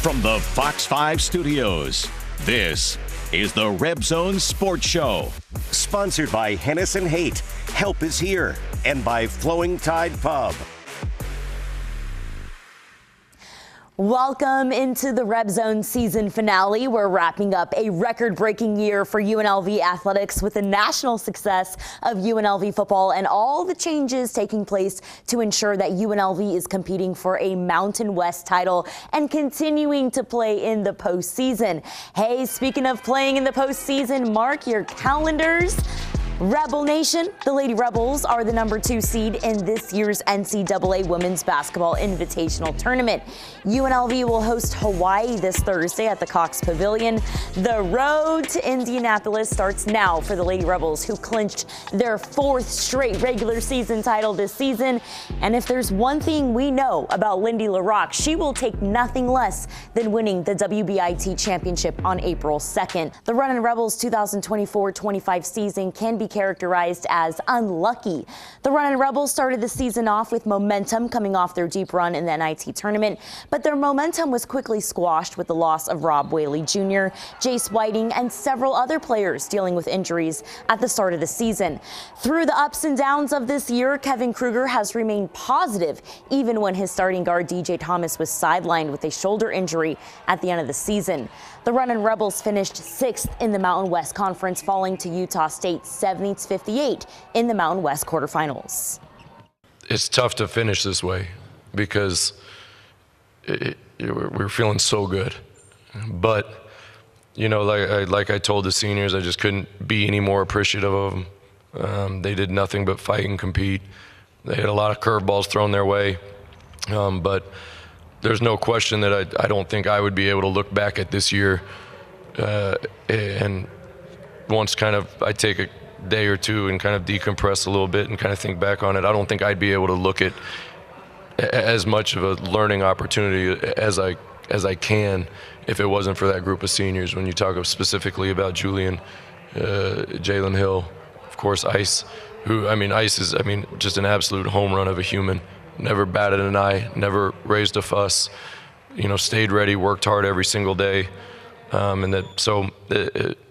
From the Fox 5 studios, this is the RebZone Sports Show. Sponsored by Hennessy Haight, Help is Here, and by Flowing Tide Pub. Welcome into the RebZone season finale. We're wrapping up a record-breaking year for UNLV athletics with the national success of UNLV football and all the changes taking place to ensure that UNLV is competing for a Mountain West title and continuing to play in the postseason. Hey, speaking of playing in the postseason, mark your calendars. Rebel Nation, the Lady Rebels are the #2 seed in this year's NCAA Women's Basketball Invitational Tournament. UNLV will host Hawaii this Thursday at the Cox Pavilion. The road to Indianapolis starts now for the Lady Rebels, who clinched their 4th straight regular season title this season. And if there's one thing we know about Lindy LaRocque, she will take nothing less than winning the WBIT championship on April 2nd. The Runnin Rebels 2024-25 season can be characterized as unlucky. The Runnin Rebels started the season off with momentum coming off their deep run in the NIT tournament, but their momentum was quickly squashed with the loss of Rob Whaley Jr., Jace Whiting, and several other players dealing with injuries at the start of the season. Through the ups and downs of this year, Kevin Kruger has remained positive, even when his starting guard DJ Thomas was sidelined with a shoulder injury at the end of the season. The Runnin Rebels finished 6th in the Mountain West Conference, falling to Utah State 70-58 in the Mountain West quarterfinals. It's tough to finish this way because we're feeling so good. But, you know, like I told the seniors, I just couldn't be any more appreciative of them. They did nothing but fight and compete. They had a lot of curveballs thrown their way, but there's no question that I don't think I would be able to look back at this year and once kind of I take a day or two and kind of decompress a little bit and kind of think back on it, I don't think I'd be able to look at as much of a learning opportunity as I can if it wasn't for that group of seniors. When you talk specifically about Julian, Jalen Hill, of course Ice, Ice is just an absolute home run of a human. Never batted an eye, never raised a fuss, stayed ready, worked hard every single day. And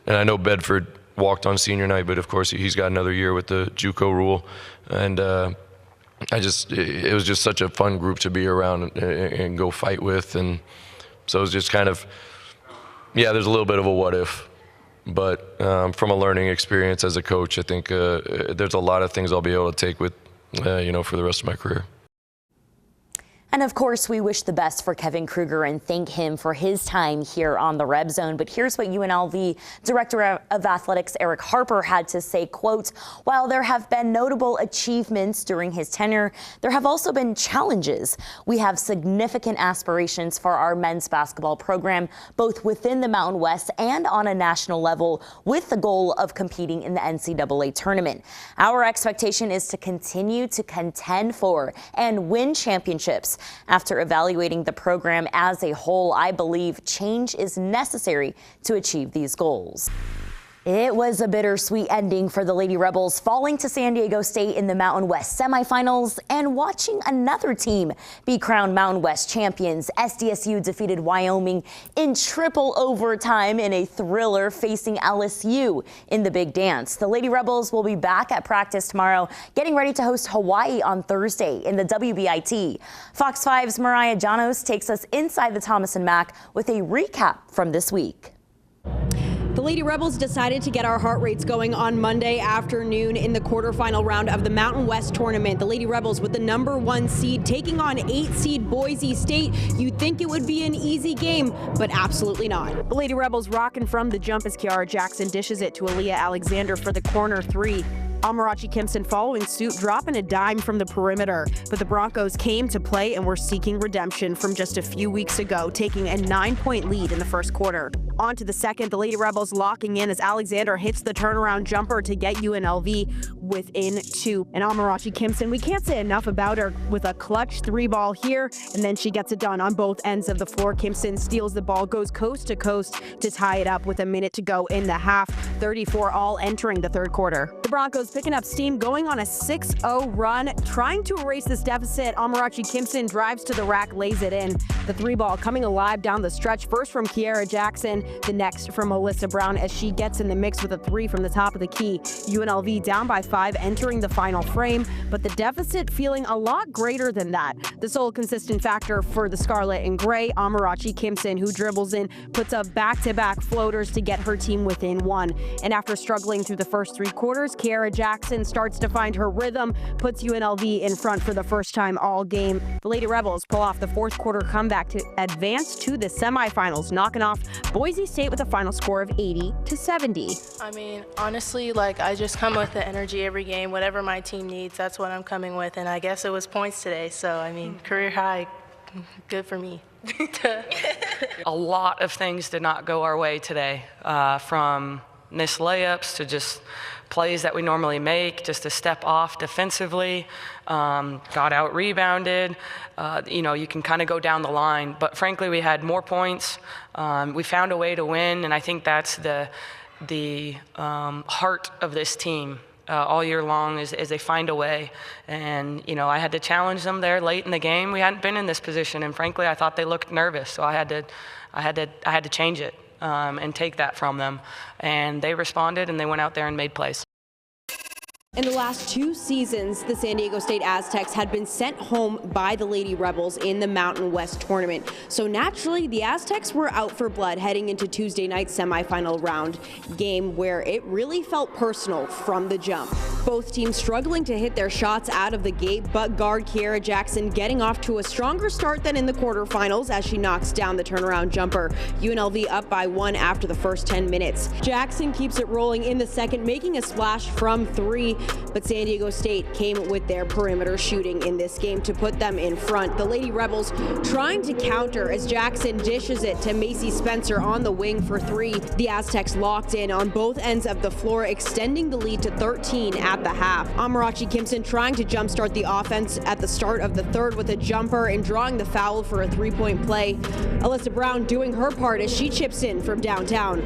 I know Bedford walked on senior night, but of course he's got another year with the JUCO rule. And it was just such a fun group to be around and go fight with. And so it was just kind of, there's a little bit of a what if. But from a learning experience as a coach, I think there's a lot of things I'll be able to take with, for the rest of my career. And of course, we wish the best for Kevin Kruger and thank him for his time here on the RebZone. But here's what UNLV Director of Athletics Eric Harper had to say, quote, "While there have been notable achievements during his tenure, there have also been challenges. We have significant aspirations for our men's basketball program, both within the Mountain West and on a national level, with the goal of competing in the NCAA tournament. Our expectation is to continue to contend for and win championships. After evaluating the program as a whole, I believe change is necessary to achieve these goals." It was a bittersweet ending for the Lady Rebels, falling to San Diego State in the Mountain West semifinals and watching another team be crowned Mountain West champions. SDSU defeated Wyoming in triple overtime in a thriller, facing LSU in the big dance. The Lady Rebels will be back at practice tomorrow, getting ready to host Hawaii on Thursday in the WBIT. Fox 5's Mariah Janos takes us inside the Thomas and Mack with a recap from this week. The Lady Rebels decided to get our heart rates going on Monday afternoon in the quarterfinal round of the Mountain West tournament. The Lady Rebels with the #1 seed taking on 8 seed Boise State. You'd think it would be an easy game, but absolutely not. The Lady Rebels rocking from the jump as Kiara Jackson dishes it to Aaliyah Alexander for the corner 3. Amarachi Kimson following suit, dropping a dime from the perimeter. But the Broncos came to play and were seeking redemption from just a few weeks ago, taking a 9-point lead in the first quarter. On to the second, the Lady Rebels locking in as Alexander hits the turnaround jumper to get UNLV within 2. And Amarachi Kimpson, we can't say enough about her with a clutch 3-ball here, and then she gets it done on both ends of the floor. Kimpson steals the ball, goes coast to coast to tie it up with a minute to go in the half. 34 all entering the third quarter. The Broncos picking up steam, going on a 6-0 run, trying to erase this deficit. Amarachi Kimpson drives to the rack, lays it in. The 3-ball coming alive down the stretch, first from Kiara Jackson, the next from Alyssa Brown as she gets in the mix with a 3 from the top of the key. UNLV down by 5 entering the final frame, but the deficit feeling a lot greater than that. The sole consistent factor for the Scarlet and Gray, Amarachi Kimpson, who dribbles in, puts up back-to-back floaters to get her team within 1. And after struggling through the first 3 quarters, Kiara Jackson starts to find her rhythm, puts UNLV in front for the first time all game. The Lady Rebels pull off the fourth quarter comeback to advance to the semifinals, knocking off Boise State with a final score of 80-70. I mean, honestly, like, I just come with the energy every game. Whatever my team needs, that's what I'm coming with. And I guess it was points today. So, I mean, career high, good for me. A lot of things did not go our way today, from missed layups to just plays that we normally make, just a step off defensively, got out rebounded. You can kind of go down the line, but frankly, we had more points. We found a way to win, and I think that's the heart of this team. All year long is they find a way. And, I had to challenge them there late in the game. We hadn't been in this position, and frankly, I thought they looked nervous, so I had to change it and take that from them. And they responded, and they went out there and made plays. In the last 2 seasons, the San Diego State Aztecs had been sent home by the Lady Rebels in the Mountain West tournament. So naturally, the Aztecs were out for blood heading into Tuesday night's semifinal round game, where it really felt personal from the jump. Both teams struggling to hit their shots out of the gate, but guard Kiara Jackson getting off to a stronger start than in the quarterfinals as she knocks down the turnaround jumper. UNLV up by 1 after the first 10 minutes. Jackson keeps it rolling in the second, making a splash from 3. But San Diego State came with their perimeter shooting in this game to put them in front. The Lady Rebels trying to counter as Jackson dishes it to Macy Spencer on the wing for 3. The Aztecs locked in on both ends of the floor, extending the lead to 13 at the half. Amarachi Kimpson trying to jumpstart the offense at the start of the third with a jumper and drawing the foul for a 3-point play. Alyssa Brown doing her part as she chips in from downtown.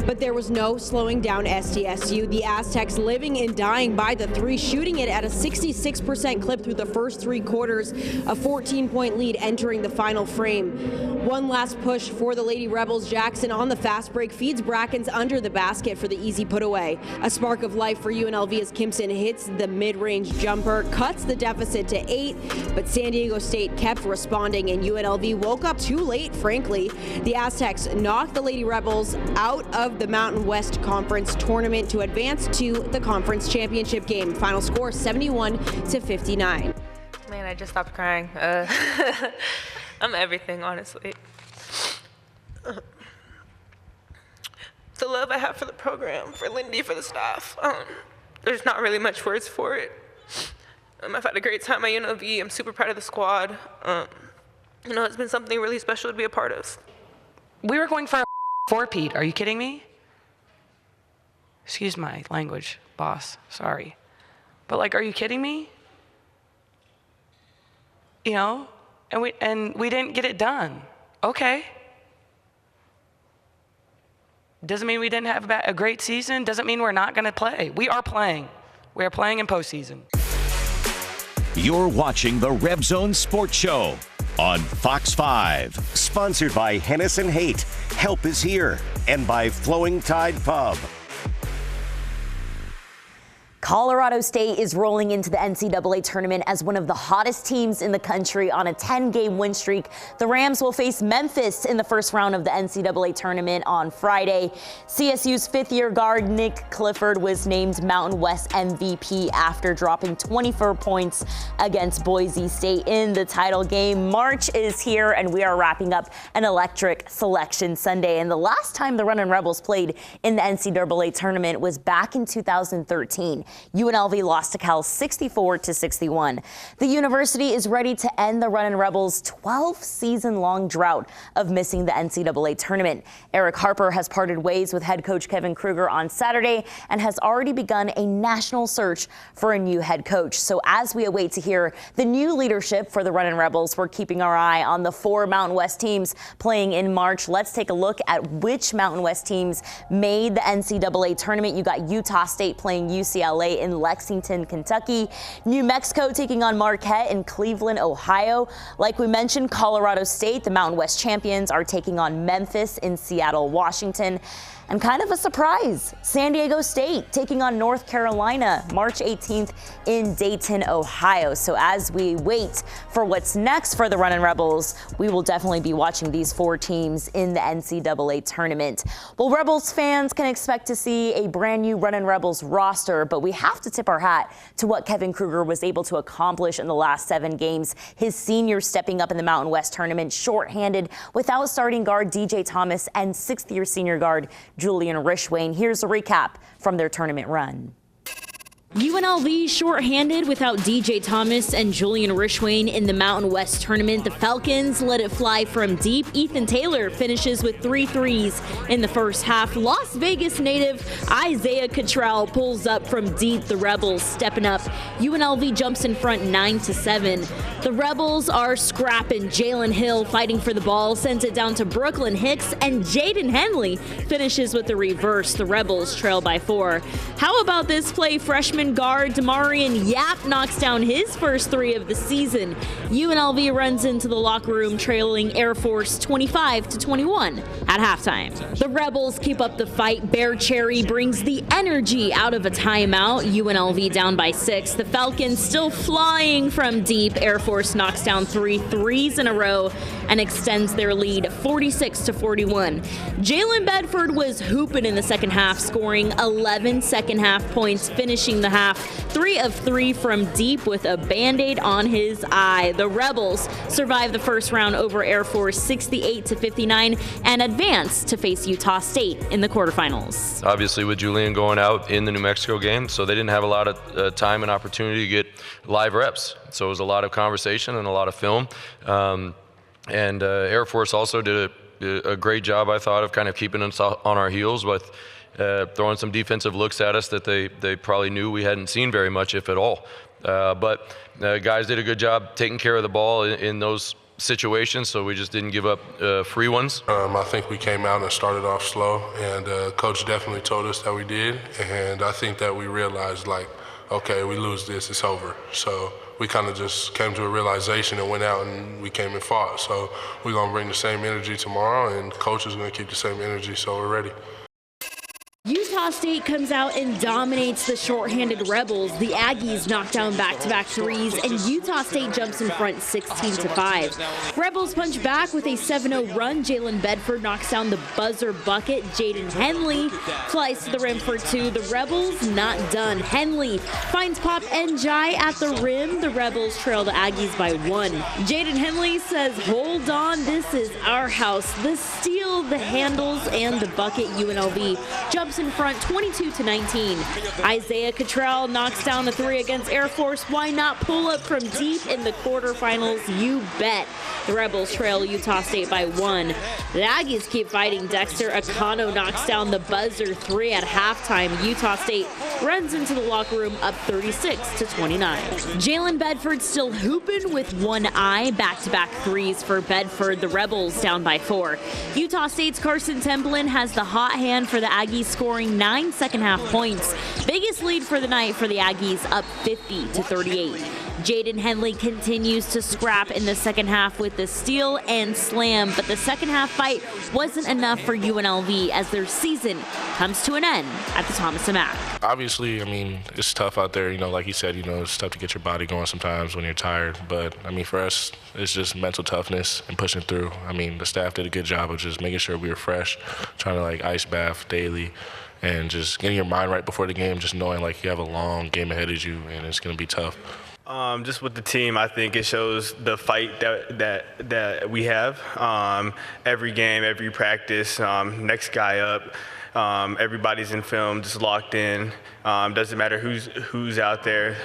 But there was no slowing down SDSU. The Aztecs living and dying by the 3, shooting it at a 66% clip through the first 3 quarters, a 14-point lead entering the final frame. One last push for the Lady Rebels. Jackson on the fast break feeds Brackens under the basket for the easy put away. A spark of life for UNLV as Kimpson hits the mid-range jumper, cuts the deficit to 8, but San Diego State kept responding and UNLV woke up too late, frankly. The Aztecs knocked the Lady Rebels out of the Mountain West Conference tournament to advance to the conference championship game. Final score 71-59. Man, I just stopped crying. I'm everything, honestly. The love I have for the program, for Lindy, for the staff. There's not really much words for it. I've had a great time at UNLV. I'm super proud of the squad. It's been something really special to be a part of. We were going for a 4-peat. Are you kidding me? Excuse my language, boss. Sorry. But are you kidding me? And we didn't get it done. Okay. Doesn't mean we didn't have a great season. Doesn't mean we're not going to play. We are playing. We are playing in postseason. You're watching the RebZone Sports Show on Fox 5. Sponsored by Hennessy Haight, Help is Here, and by Flowing Tide Pub. Colorado State is rolling into the NCAA tournament as one of the hottest teams in the country on a 10-game win streak. The Rams will face Memphis in the first round of the NCAA tournament on Friday. CSU's 5th-year guard Nick Clifford was named Mountain West MVP after dropping 24 points against Boise State in the title game. March is here, and we are wrapping up an electric Selection Sunday. And the last time the Runnin Rebels played in the NCAA tournament was back in 2013. UNLV lost to Cal 64-61. The university is ready to end the Runnin Rebels' 12-season-long drought of missing the NCAA tournament. Eric Harper has parted ways with head coach Kevin Kruger on Saturday and has already begun a national search for a new head coach. So as we await to hear the new leadership for the Runnin Rebels, we're keeping our eye on the 4 Mountain West teams playing in March. Let's take a look at which Mountain West teams made the NCAA tournament. You got Utah State playing UCLA in Lexington, Kentucky. New Mexico taking on Marquette in Cleveland, Ohio. Like we mentioned, Colorado State, the Mountain West champions, are taking on Memphis in Seattle, Washington. And kind of a surprise, San Diego State taking on North Carolina March 18th in Dayton, Ohio. So as we wait for what's next for the Runnin Rebels, we will definitely be watching these 4 teams in the NCAA tournament. Well, Rebels fans can expect to see a brand new Runnin Rebels roster, but we have to tip our hat to what Kevin Kruger was able to accomplish in the last 7 games. His seniors stepping up in the Mountain West tournament shorthanded without starting guard DJ Thomas and 6th-year senior guard Julian Rishwain. Here's a recap from their tournament run. UNLV shorthanded without DJ Thomas and Julian Rishwain in the Mountain West tournament. The Falcons let it fly from deep. Ethan Taylor finishes with 3 threes in the first half. Las Vegas native Isaiah Cottrell pulls up from deep. The Rebels stepping up. UNLV jumps in front 9-7. The Rebels are scrapping. Jalen Hill fighting for the ball, sends it down to Brooklyn Hicks, and Jaden Henley finishes with the reverse. The Rebels trail by 4. How about this play? Freshman guard Demarian Yap knocks down his first 3 of the season. UNLV runs into the locker room trailing Air Force 25-21 at halftime. The Rebels keep up the fight. Bear Cherry brings the energy out of a timeout. UNLV down by 6. The Falcons still flying from deep. Air Force knocks down 3 threes in a row and extends their lead 46-41. Jalen Bedford was hooping in the second half, scoring 11 second half points, finishing the half 3 of 3 from deep with a Band-Aid on his eye. The Rebels survive the first round over Air Force 68-59 and advance to face Utah State in the quarterfinals. Obviously with Julian going out in the New Mexico game, so they didn't have a lot of time and opportunity to get live reps. So it was a lot of conversation and a lot of film. Air Force also did a great job, I thought, of kind of keeping us on our heels with throwing some defensive looks at us that they probably knew we hadn't seen very much, if at all. But guys did a good job taking care of the ball in those situations, so we just didn't give up free ones. I think we came out and started off slow, and Coach definitely told us that we did. And I think that we realized, like, okay, we lose this, it's over. So we kind of just came to a realization and went out and we came and fought. So we're going to bring the same energy tomorrow, and Coach is going to keep the same energy, so we're ready. Utah State comes out and dominates the shorthanded Rebels. The Aggies knock down back-to-back threes, and Utah State jumps in front 16-5. Rebels punch back with a 7-0 run. Jalen Bedford knocks down the buzzer bucket. Jaden Henley flies to the rim for 2. The Rebels not done. Henley finds Pop Njai at the rim. The Rebels trail the Aggies by 1. Jaden Henley says, "Hold on, this is our house." The steal, the handles, and the bucket. UNLV jumps in front 22-19. Isaiah Cottrell knocks down the 3 against Air Force. Why not pull up from deep in the quarterfinals? You bet. The Rebels trail Utah State by 1. The Aggies keep fighting. Dexter Akano knocks down the buzzer 3 at halftime. Utah State runs into the locker room up 36-29. Jalen Bedford still hooping with one eye. Back-to-back threes for Bedford. The Rebels down by 4. Utah State's Carson Templin has the hot hand for the Aggies, scoring 9 second-half points. Biggest lead for the night for the Aggies, up 50-38. Jaden Henley continues to scrap in the second half with the steal and slam, but the second half fight wasn't enough for UNLV as their season comes to an end at the Thomas & Mack. Obviously, I mean, it's tough out there, like you said, it's tough to get your body going sometimes when you're tired, but I mean, for us, it's just mental toughness and pushing through. I mean, the staff did a good job of just making sure we were fresh, trying to ice bath daily, and just getting your mind right before the game, just knowing you have a long game ahead of you and it's going to be tough. Just with the team, I think it shows the fight that we have. Every game, every practice, next guy up. Everybody's in film, just locked in. Doesn't matter who's out there.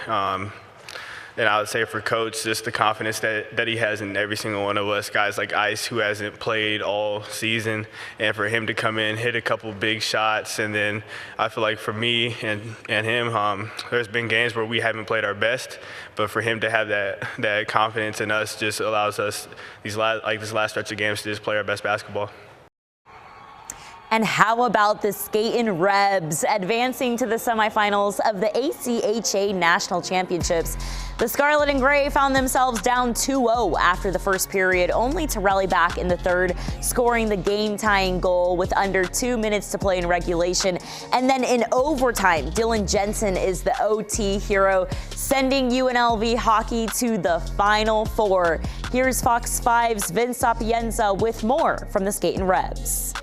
And I would say for Coach, just the confidence that he has in every single one of us, guys like Ice, who hasn't played all season, and for him to come in, hit a couple big shots, and then I feel like for me and him, there's been games where we haven't played our best, but for him to have that confidence in us just allows us this last stretch of games to just play our best basketball. And how about the Skatin' Rebs advancing to the semifinals of the ACHA National Championships? The Scarlet and Gray found themselves down 2-0 after the first period, only to rally back in the third, scoring the game-tying goal with under 2 minutes to play in regulation. And then in overtime, Dylan Jensen is the OT hero, sending UNLV hockey to the Final Four. Here's Fox 5's Vince Sapienza with more from the Skatin' Rebs.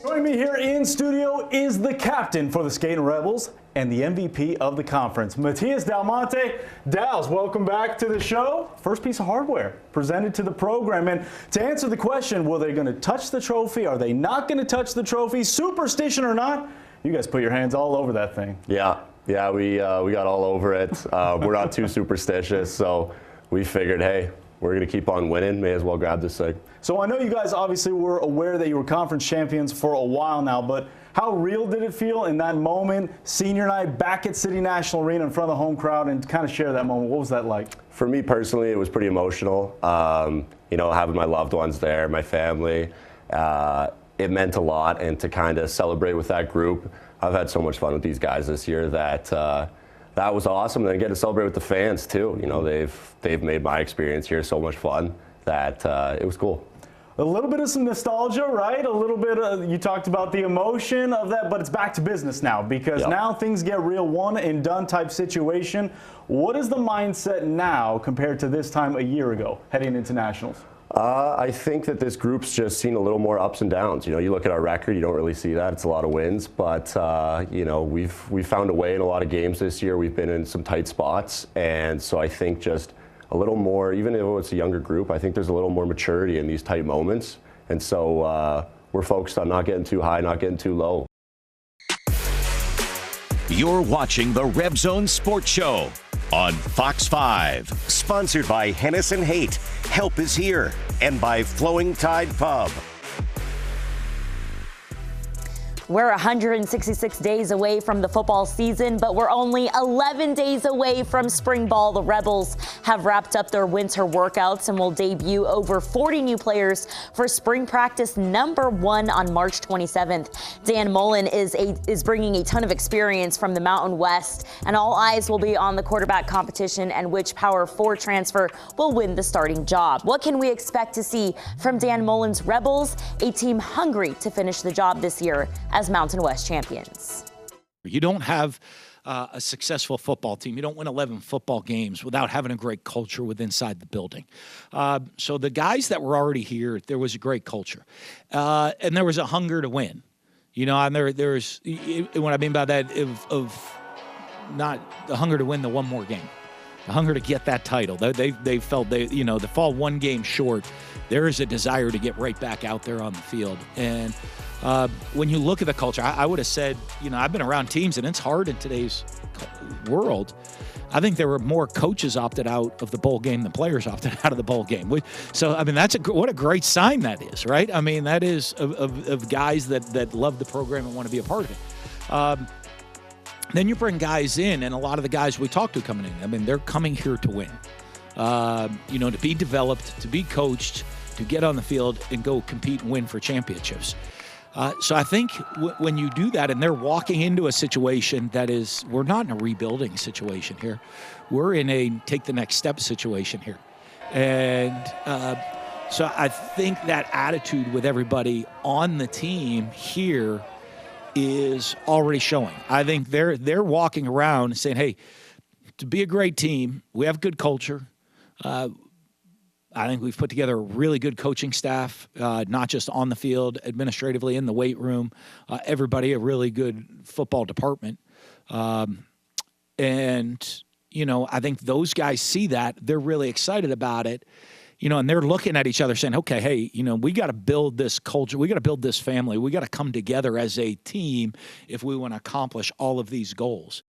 Joining me here in studio is the captain for the Skatin' Rebels and the MVP of the conference, Matias Dalmonte. Dals, welcome back to the show. First piece of hardware presented to the program. And to answer the question, were they going to touch the trophy? Are they not going to touch the trophy? Superstition or not, you guys put your hands all over that thing. Yeah, we got all over it. We're not too superstitious, so we figured, hey, we're going to keep on winning. May as well grab this thing. So I know you guys obviously were aware that you were conference champions for a while now, but how real did it feel in that moment, senior night, back at City National Arena in front of the home crowd, and kind of share that moment? What was that like? For me personally, it was pretty emotional. Having my loved ones there, my family, it meant a lot, and to kind of celebrate with that group. I've had so much fun with these guys this year that was awesome. And then get to celebrate with the fans too. You know, they've made my experience here so much fun that it was cool. A little bit of some nostalgia, right? A little bit of, you talked about the emotion of that, but it's back to business now because now things get real, one and done type situation. What is the mindset now compared to this time a year ago heading into nationals? I think that this group's just seen a little more ups and downs. You know, you look at our record, you don't really see that. It's a lot of wins, but we've found a way in a lot of games this year. We've been in some tight spots, and so I think just a little more, even though it's a younger group, I think there's a little more maturity in these tight moments, and so we're focused on not getting too high, not getting too low. You're watching the RebZone Sports Show on Fox 5. Sponsored by Hennessy Haight, Help is Here, and by Flowing Tide Pub. We're 166 days away from the football season, but we're only 11 days away from spring ball. The Rebels have wrapped up their winter workouts and will debut over 40 new players for spring practice number 1 on March 27th. Dan Mullen is bringing a ton of experience from the Mountain West, and all eyes will be on the quarterback competition and which Power 4 transfer will win the starting job. What can we expect to see from Dan Mullen's Rebels, a team hungry to finish the job this year as Mountain West champions? You don't have a successful football team. You don't win 11 football games without having a great culture inside the building. So the guys that were already here, there was a great culture. And there was a hunger to win. You know, and there's what I mean by that of not the hunger to win the one more game. The hunger to get that title. They felt to fall one game short, there is a desire to get right back out there on the field. And when you look at the culture, I would have said, I've been around teams, and it's hard in today's world. I think there were more coaches opted out of the bowl game than players opted out of the bowl game. So, I mean, what a great sign that is, right? I mean, that is of guys that love the program and want to be a part of it. Then you bring guys in, and a lot of the guys we talked to coming in, I mean, they're coming here to win. To be developed, to be coached, to get on the field and go compete and win for championships. So I think when you do that and they're walking into a situation that is, we're not in a rebuilding situation here. We're in a take the next step situation here. And so I think that attitude with everybody on the team here is already showing. I think they're walking around and saying, hey, to be a great team, we have good culture. I think we've put together a really good coaching staff, not just on the field, administratively, in the weight room. Everybody, a really good football department. And, I think those guys see that. They're really excited about it. And they're looking at each other saying, okay, hey, we got to build this culture. We got to build this family. We got to come together as a team if we want to accomplish all of these goals.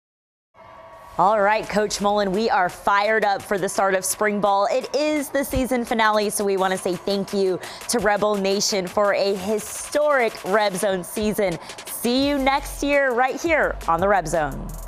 All right, Coach Mullen, we are fired up for the start of spring ball. It is the season finale, so we want to say thank you to Rebel Nation for a historic RebZone season. See you next year right here on the RebZone.